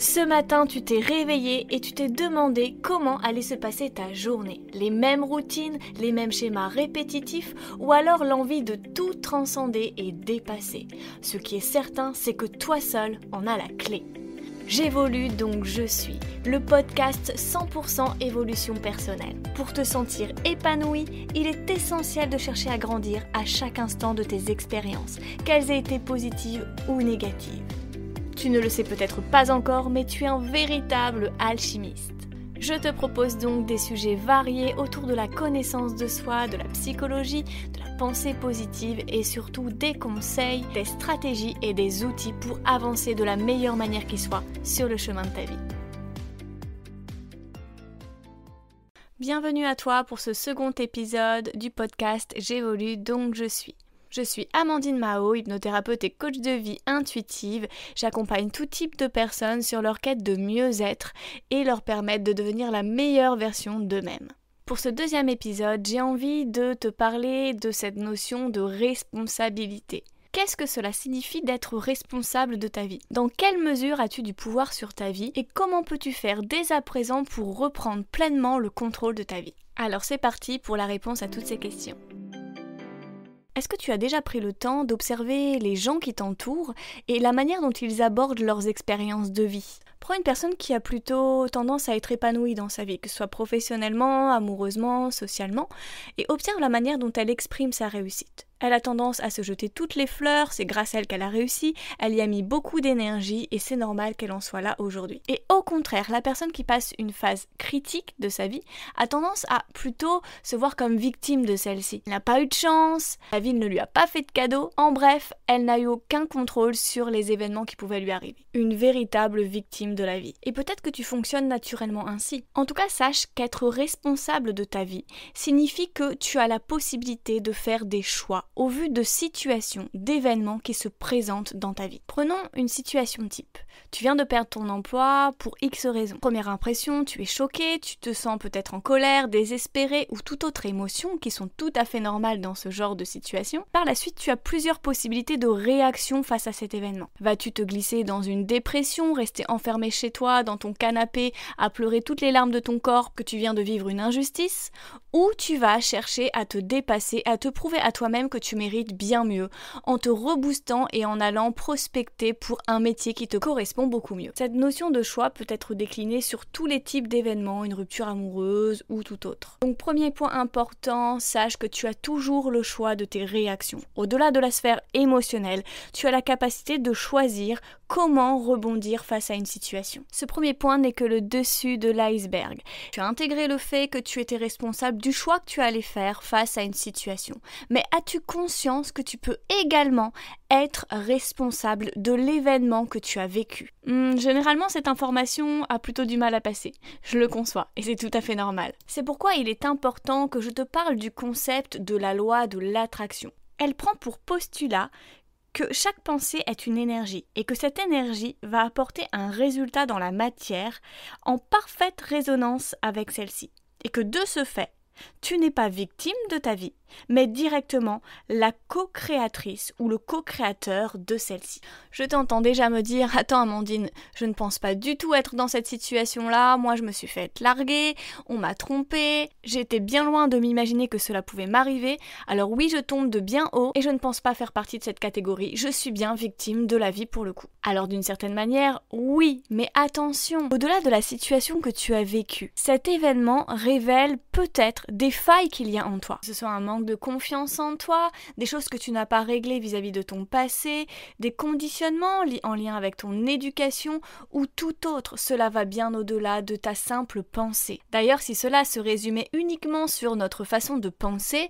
Ce matin, tu t'es réveillé et tu t'es demandé comment allait se passer ta journée. Les mêmes routines, les mêmes schémas répétitifs ou alors l'envie de tout transcender et dépasser. Ce qui est certain, c'est que toi seul en as la clé. J'évolue donc je suis, le podcast 100% évolution personnelle. Pour te sentir épanoui, il est essentiel de chercher à grandir à chaque instant de tes expériences, qu'elles aient été positives ou négatives. Tu ne le sais peut-être pas encore, mais tu es un véritable alchimiste. Je te propose donc des sujets variés autour de la connaissance de soi, de la psychologie, de la pensée positive et surtout des conseils, des stratégies et des outils pour avancer de la meilleure manière qui soit sur le chemin de ta vie. Bienvenue à toi pour ce second épisode du podcast J'évolue donc je suis. Je suis Amandine Mao, hypnothérapeute et coach de vie intuitive. J'accompagne tout type de personnes sur leur quête de mieux-être et leur permettre de devenir la meilleure version d'eux-mêmes. Pour ce deuxième épisode, j'ai envie de te parler de cette notion de responsabilité. Qu'est-ce que cela signifie d'être responsable de ta vie? Dans quelle mesure as-tu du pouvoir sur ta vie? Et comment peux-tu faire dès à présent pour reprendre pleinement le contrôle de ta vie? Alors c'est parti pour la réponse à toutes ces questions. Est-ce que tu as déjà pris le temps d'observer les gens qui t'entourent et la manière dont ils abordent leurs expériences de vie? Prends une personne qui a plutôt tendance à être épanouie dans sa vie, que ce soit professionnellement, amoureusement, socialement, et observe la manière dont elle exprime sa réussite. Elle a tendance à se jeter toutes les fleurs, c'est grâce à elle qu'elle a réussi, elle y a mis beaucoup d'énergie et c'est normal qu'elle en soit là aujourd'hui. Et au contraire, la personne qui passe une phase critique de sa vie a tendance à plutôt se voir comme victime de celle-ci. Elle n'a pas eu de chance, la vie ne lui a pas fait de cadeau, en bref, elle n'a eu aucun contrôle sur les événements qui pouvaient lui arriver. Une véritable victime de la vie. Et peut-être que tu fonctionnes naturellement ainsi. En tout cas, sache qu'être responsable de ta vie signifie que tu as la possibilité de faire des choix au vu de situations, d'événements qui se présentent dans ta vie. Prenons une situation type. Tu viens de perdre ton emploi pour X raisons. Première impression, tu es choqué, tu te sens peut-être en colère, désespéré ou toute autre émotion qui sont tout à fait normales dans ce genre de situation. Par la suite, tu as plusieurs possibilités de réaction face à cet événement. Vas-tu te glisser dans une dépression, rester enfermé chez toi, dans ton canapé, à pleurer toutes les larmes de ton corps que tu viens de vivre une injustice? Ou tu vas chercher à te dépasser, à te prouver à toi-même que tu mérites bien mieux, en te reboostant et en allant prospecter pour un métier qui te correspond beaucoup mieux. Cette notion de choix peut être déclinée sur tous les types d'événements, une rupture amoureuse ou tout autre. Donc premier point important, sache que tu as toujours le choix de tes réactions. Au-delà de la sphère émotionnelle, tu as la capacité de choisir comment rebondir face à une situation. Ce premier point n'est que le dessus de l'iceberg. Tu as intégré le fait que tu étais responsable du choix que tu allais faire face à une situation. Mais as-tu conscience que tu peux également être responsable de l'événement que tu as vécu? Généralement, cette information a plutôt du mal à passer. Je le conçois, et c'est tout à fait normal. C'est pourquoi il est important que je te parle du concept de la loi de l'attraction. Elle prend pour postulat que chaque pensée est une énergie et que cette énergie va apporter un résultat dans la matière en parfaite résonance avec celle-ci. Et que de ce fait, tu n'es pas victime de ta vie, mais directement la co-créatrice ou le co-créateur de celle-ci. Je t'entends déjà me dire « Attends Amandine, je ne pense pas du tout être dans cette situation-là, moi je me suis fait larguer, on m'a trompée, j'étais bien loin de m'imaginer que cela pouvait m'arriver, alors oui je tombe de bien haut et je ne pense pas faire partie de cette catégorie, je suis bien victime de la vie pour le coup. » Alors d'une certaine manière, oui, mais attention, au-delà de la situation que tu as vécue, cet événement révèle peut-être des failles qu'il y a en toi. Que ce soit un manque de confiance en toi, des choses que tu n'as pas réglées vis-à-vis de ton passé, des conditionnements en lien avec ton éducation ou tout autre. Cela va bien au-delà de ta simple pensée. D'ailleurs, si cela se résumait uniquement sur notre façon de penser,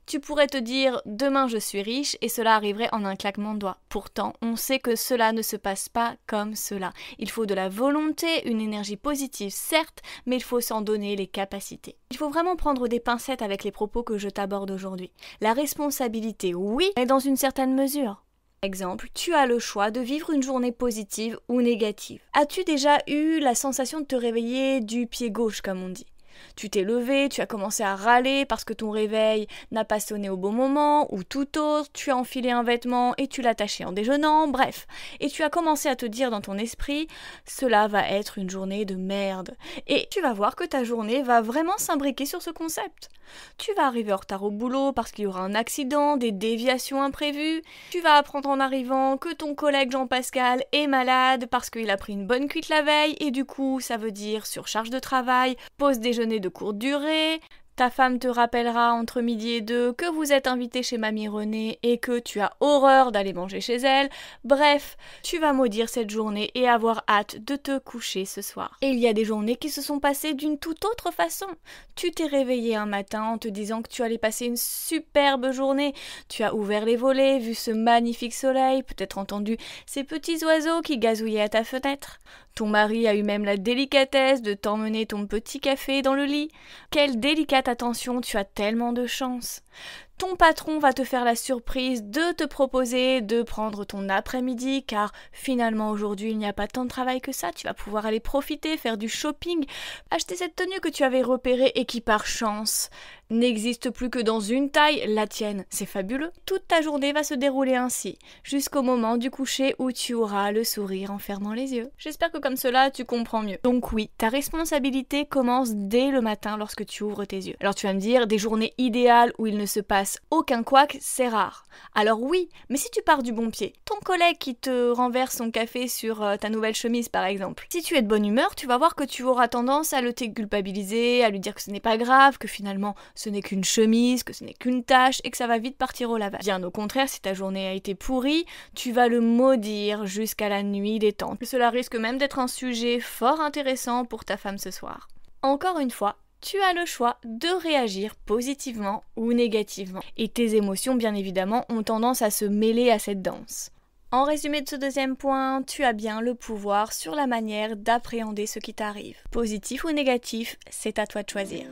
tu pourrais te dire « demain je suis riche » et cela arriverait en un claquement de doigts. Pourtant, on sait que cela ne se passe pas comme cela. Il faut de la volonté, une énergie positive certes, mais il faut s'en donner les capacités. Il faut vraiment prendre des pincettes avec les propos que je t'aborde aujourd'hui. La responsabilité, oui, mais dans une certaine mesure. Par exemple, tu as le choix de vivre une journée positive ou négative. As-tu déjà eu la sensation de te réveiller du pied gauche, comme on dit ? Tu t'es levé, tu as commencé à râler parce que ton réveil n'a pas sonné au bon moment, ou tout autre, tu as enfilé un vêtement et tu l'as taché en déjeunant, bref. Et tu as commencé à te dire dans ton esprit, cela va être une journée de merde. Et tu vas voir que ta journée va vraiment s'imbriquer sur ce concept. Tu vas arriver en retard au boulot parce qu'il y aura un accident, des déviations imprévues. Tu vas apprendre en arrivant que ton collègue Jean-Pascal est malade parce qu'il a pris une bonne cuite la veille et du coup ça veut dire surcharge de travail, pause déjeuner de courte durée. Ta femme te rappellera entre midi et 2 que vous êtes invité chez Mamie Renée et que tu as horreur d'aller manger chez elle. Bref, tu vas maudire cette journée et avoir hâte de te coucher ce soir. Et il y a des journées qui se sont passées d'une toute autre façon. Tu t'es réveillé un matin en te disant que tu allais passer une superbe journée. Tu as ouvert les volets, vu ce magnifique soleil, peut-être entendu ces petits oiseaux qui gazouillaient à ta fenêtre. Ton mari a eu même la délicatesse de t'emmener ton petit café dans le lit. Quelle délicate attention, tu as tellement de chance. Ton patron va te faire la surprise de te proposer de prendre ton après-midi car finalement aujourd'hui il n'y a pas tant de travail que ça, tu vas pouvoir aller profiter, faire du shopping, acheter cette tenue que tu avais repérée et qui par chance n'existe plus que dans une taille, la tienne. C'est fabuleux. Toute ta journée va se dérouler ainsi, jusqu'au moment du coucher où tu auras le sourire en fermant les yeux. J'espère que comme cela, tu comprends mieux. Donc oui, ta responsabilité commence dès le matin lorsque tu ouvres tes yeux. Alors tu vas me dire, des journées idéales où il ne se passe aucun couac, c'est rare. Alors oui, mais si tu pars du bon pied, ton collègue qui te renverse son café sur ta nouvelle chemise par exemple, si tu es de bonne humeur, tu vas voir que tu auras tendance à le culpabiliser, à lui dire que ce n'est pas grave, que finalement ce n'est qu'une chemise, que ce n'est qu'une tâche et que ça va vite partir au lavage. Bien au contraire, si ta journée a été pourrie, tu vas le maudire jusqu'à la nuit des temps. Cela risque même d'être un sujet fort intéressant pour ta femme ce soir. Encore une fois, tu as le choix de réagir positivement ou négativement. Et tes émotions, bien évidemment, ont tendance à se mêler à cette danse. En résumé de ce deuxième point, tu as bien le pouvoir sur la manière d'appréhender ce qui t'arrive. Positif ou négatif, c'est à toi de choisir.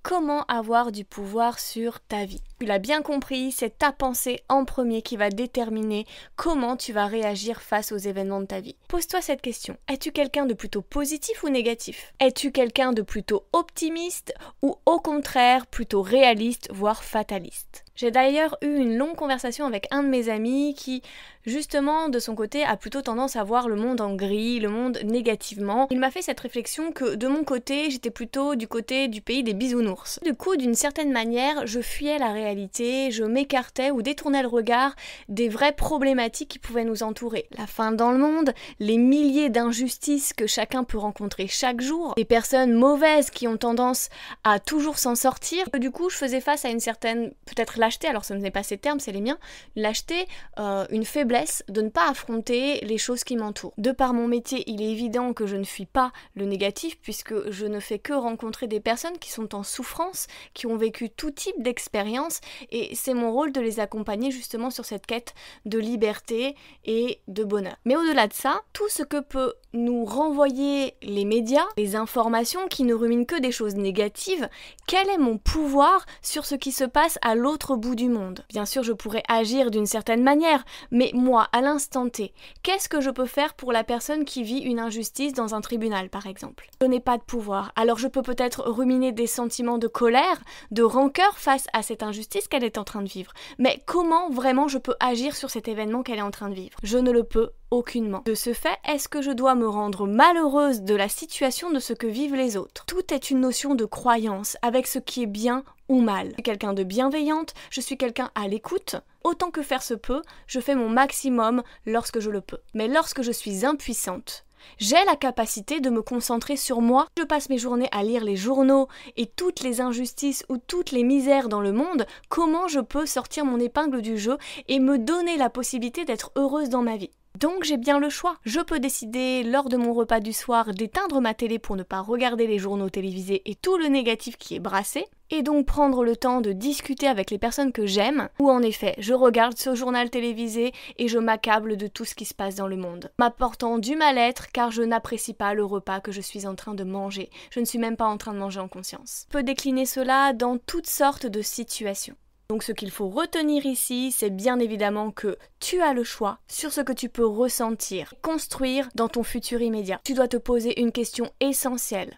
Comment avoir du pouvoir sur ta vie? Tu l'as bien compris, c'est ta pensée en premier qui va déterminer comment tu vas réagir face aux événements de ta vie. Pose-toi cette question. Es-tu quelqu'un de plutôt positif ou négatif? Es-tu quelqu'un de plutôt optimiste ou au contraire plutôt réaliste, voire fataliste? J'ai d'ailleurs eu une longue conversation avec un de mes amis qui, justement, de son côté, a plutôt tendance à voir le monde en gris, le monde négativement. Il m'a fait cette réflexion que, de mon côté, j'étais plutôt du côté du pays des bisounours. Du coup, d'une certaine manière, je fuyais la réalité, je m'écartais ou détournais le regard des vraies problématiques qui pouvaient nous entourer. La faim dans le monde, les milliers d'injustices que chacun peut rencontrer chaque jour, des personnes mauvaises qui ont tendance à toujours s'en sortir. Du coup, je faisais face à une certaine, peut-être lâcheté, alors ce n'est pas ces termes, c'est les miens, lâcheté, une faiblesse de ne pas affronter les choses qui m'entourent. De par mon métier, il est évident que je ne fuis pas le négatif puisque je ne fais que rencontrer des personnes qui sont en souffrance, qui ont vécu tout type d'expérience et c'est mon rôle de les accompagner justement sur cette quête de liberté et de bonheur. Mais au-delà de ça, tout ce que peut nous renvoyer les médias, les informations qui ne ruminent que des choses négatives, quel est mon pouvoir sur ce qui se passe à l'autre bout du monde? Bien sûr, je pourrais agir d'une certaine manière, mais moi, à l'instant T, qu'est-ce que je peux faire pour la personne qui vit une injustice dans un tribunal, par exemple? Je n'ai pas de pouvoir, alors je peux peut-être ruminer des sentiments de colère, de rancœur face à cette injustice qu'elle est en train de vivre. Mais comment vraiment je peux agir sur cet événement qu'elle est en train de vivre? Je ne le peux aucunement. De ce fait, est-ce que je dois me rendre malheureuse de la situation de ce que vivent les autres? Tout est une notion de croyance avec ce qui est bien ou mal. Je suis quelqu'un de bienveillante, je suis quelqu'un à l'écoute. Autant que faire se peut, je fais mon maximum lorsque je le peux. Mais lorsque je suis impuissante, j'ai la capacité de me concentrer sur moi. Je passe mes journées à lire les journaux et toutes les injustices ou toutes les misères dans le monde. Comment je peux sortir mon épingle du jeu et me donner la possibilité d'être heureuse dans ma vie? Donc j'ai bien le choix. Je peux décider lors de mon repas du soir d'éteindre ma télé pour ne pas regarder les journaux télévisés et tout le négatif qui est brassé, et donc prendre le temps de discuter avec les personnes que j'aime, ou en effet, je regarde ce journal télévisé et je m'accable de tout ce qui se passe dans le monde, m'apportant du mal-être car je n'apprécie pas le repas que je suis en train de manger. Je ne suis même pas en train de manger en conscience. Je peux décliner cela dans toutes sortes de situations. Donc ce qu'il faut retenir ici, c'est bien évidemment que tu as le choix sur ce que tu peux ressentir, construire dans ton futur immédiat. Tu dois te poser une question essentielle.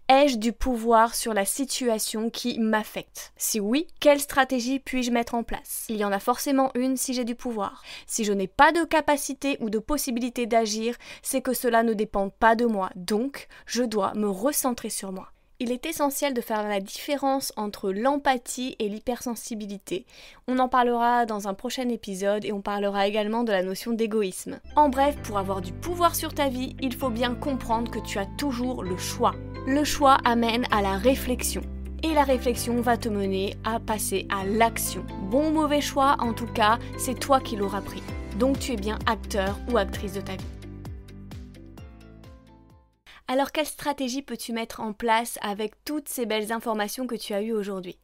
Ai-je du pouvoir sur la situation qui m'affecte? Si oui, quelle stratégie puis-je mettre en place? Il y en a forcément une si j'ai du pouvoir. Si je n'ai pas de capacité ou de possibilité d'agir, c'est que cela ne dépend pas de moi. Donc, je dois me recentrer sur moi. Il est essentiel de faire la différence entre l'empathie et l'hypersensibilité. On en parlera dans un prochain épisode et on parlera également de la notion d'égoïsme. En bref, pour avoir du pouvoir sur ta vie, il faut bien comprendre que tu as toujours le choix. Le choix amène à la réflexion. Et la réflexion va te mener à passer à l'action. Bon ou mauvais choix, en tout cas, c'est toi qui l'auras pris. Donc tu es bien acteur ou actrice de ta vie. Alors quelle stratégie peux-tu mettre en place avec toutes ces belles informations que tu as eues aujourd'hui?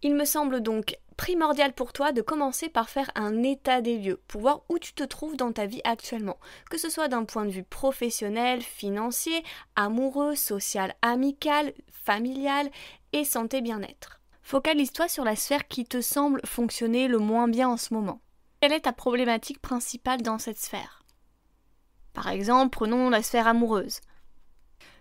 Il me semble donc primordial pour toi de commencer par faire un état des lieux pour voir où tu te trouves dans ta vie actuellement, que ce soit d'un point de vue professionnel, financier, amoureux, social, amical, familial et santé bien-être. Focalise-toi sur la sphère qui te semble fonctionner le moins bien en ce moment. Quelle est ta problématique principale dans cette sphère? Par exemple, prenons la sphère amoureuse.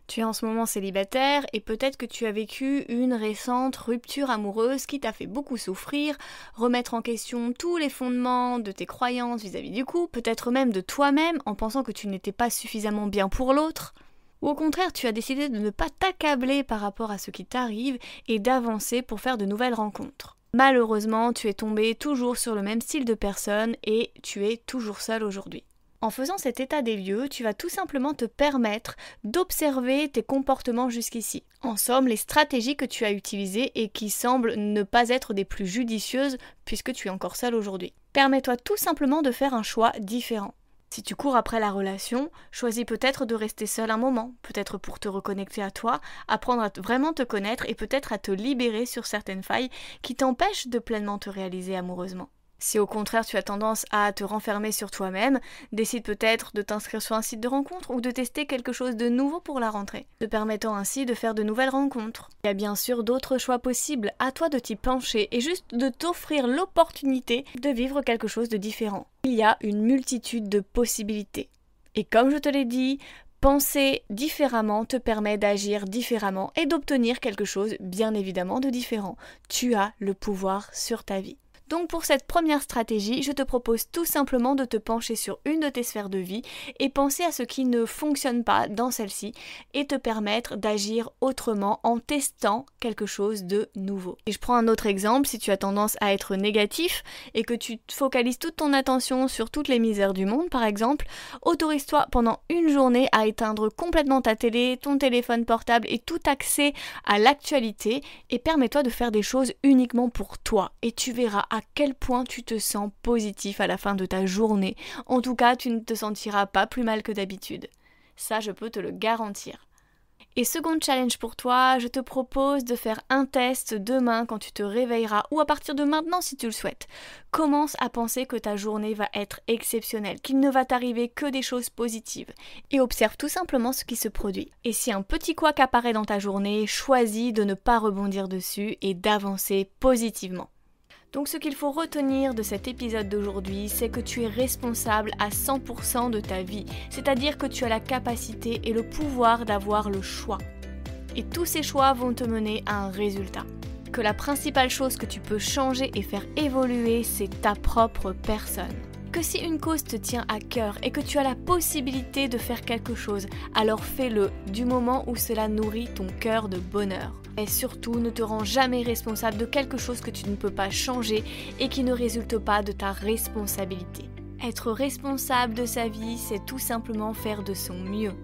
Tu es en ce moment célibataire et peut-être que tu as vécu une récente rupture amoureuse qui t'a fait beaucoup souffrir, remettre en question tous les fondements de tes croyances vis-à-vis du couple, peut-être même de toi-même en pensant que tu n'étais pas suffisamment bien pour l'autre. Ou au contraire, tu as décidé de ne pas t'accabler par rapport à ce qui t'arrive et d'avancer pour faire de nouvelles rencontres. Malheureusement, tu es tombé toujours sur le même style de personne et tu es toujours seul aujourd'hui. En faisant cet état des lieux, tu vas tout simplement te permettre d'observer tes comportements jusqu'ici. En somme, les stratégies que tu as utilisées et qui semblent ne pas être des plus judicieuses puisque tu es encore seul aujourd'hui. Permets-toi tout simplement de faire un choix différent. Si tu cours après la relation, choisis peut-être de rester seul un moment, peut-être pour te reconnecter à toi, apprendre à vraiment te connaître et peut-être à te libérer sur certaines failles qui t'empêchent de pleinement te réaliser amoureusement. Si au contraire tu as tendance à te renfermer sur toi-même, décide peut-être de t'inscrire sur un site de rencontre ou de tester quelque chose de nouveau pour la rentrée, te permettant ainsi de faire de nouvelles rencontres. Il y a bien sûr d'autres choix possibles, à toi de t'y pencher et juste de t'offrir l'opportunité de vivre quelque chose de différent. Il y a une multitude de possibilités. Et comme je te l'ai dit, penser différemment te permet d'agir différemment et d'obtenir quelque chose bien évidemment de différent. Tu as le pouvoir sur ta vie. Donc pour cette première stratégie, je te propose tout simplement de te pencher sur une de tes sphères de vie et penser à ce qui ne fonctionne pas dans celle-ci et te permettre d'agir autrement en testant quelque chose de nouveau. Et je prends un autre exemple, si tu as tendance à être négatif et que tu focalises toute ton attention sur toutes les misères du monde par exemple, autorise-toi pendant une journée à éteindre complètement ta télé, ton téléphone portable et tout accès à l'actualité et permets-toi de faire des choses uniquement pour toi et tu verras à quel point tu te sens positif à la fin de ta journée. En tout cas, tu ne te sentiras pas plus mal que d'habitude. Ça, je peux te le garantir. Et second challenge pour toi, je te propose de faire un test demain quand tu te réveilleras ou à partir de maintenant si tu le souhaites. Commence à penser que ta journée va être exceptionnelle, qu'il ne va t'arriver que des choses positives et observe tout simplement ce qui se produit. Et si un petit couac apparaît dans ta journée, choisis de ne pas rebondir dessus et d'avancer positivement. Donc ce qu'il faut retenir de cet épisode d'aujourd'hui, c'est que tu es responsable à 100% de ta vie, c'est-à-dire que tu as la capacité et le pouvoir d'avoir le choix. Et tous ces choix vont te mener à un résultat. Que la principale chose que tu peux changer et faire évoluer, c'est ta propre personne. Que si une cause te tient à cœur et que tu as la possibilité de faire quelque chose, alors fais-le du moment où cela nourrit ton cœur de bonheur. Et surtout, ne te rends jamais responsable de quelque chose que tu ne peux pas changer et qui ne résulte pas de ta responsabilité. Être responsable de sa vie, c'est tout simplement faire de son mieux.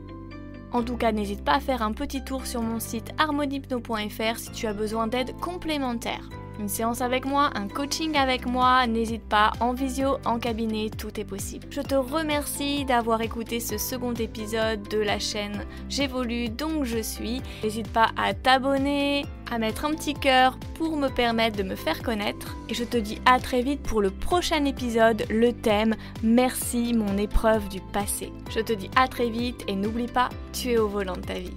En tout cas, n'hésite pas à faire un petit tour sur mon site harmonyhypno.fr si tu as besoin d'aide complémentaire. Une séance avec moi, un coaching avec moi, n'hésite pas, en visio, en cabinet, tout est possible. Je te remercie d'avoir écouté ce second épisode de la chaîne J'évolue donc je suis. N'hésite pas à t'abonner, à mettre un petit cœur pour me permettre de me faire connaître. Et je te dis à très vite pour le prochain épisode, le thème « Merci mon épreuve du passé ». Je te dis à très vite et n'oublie pas, tu es au volant de ta vie.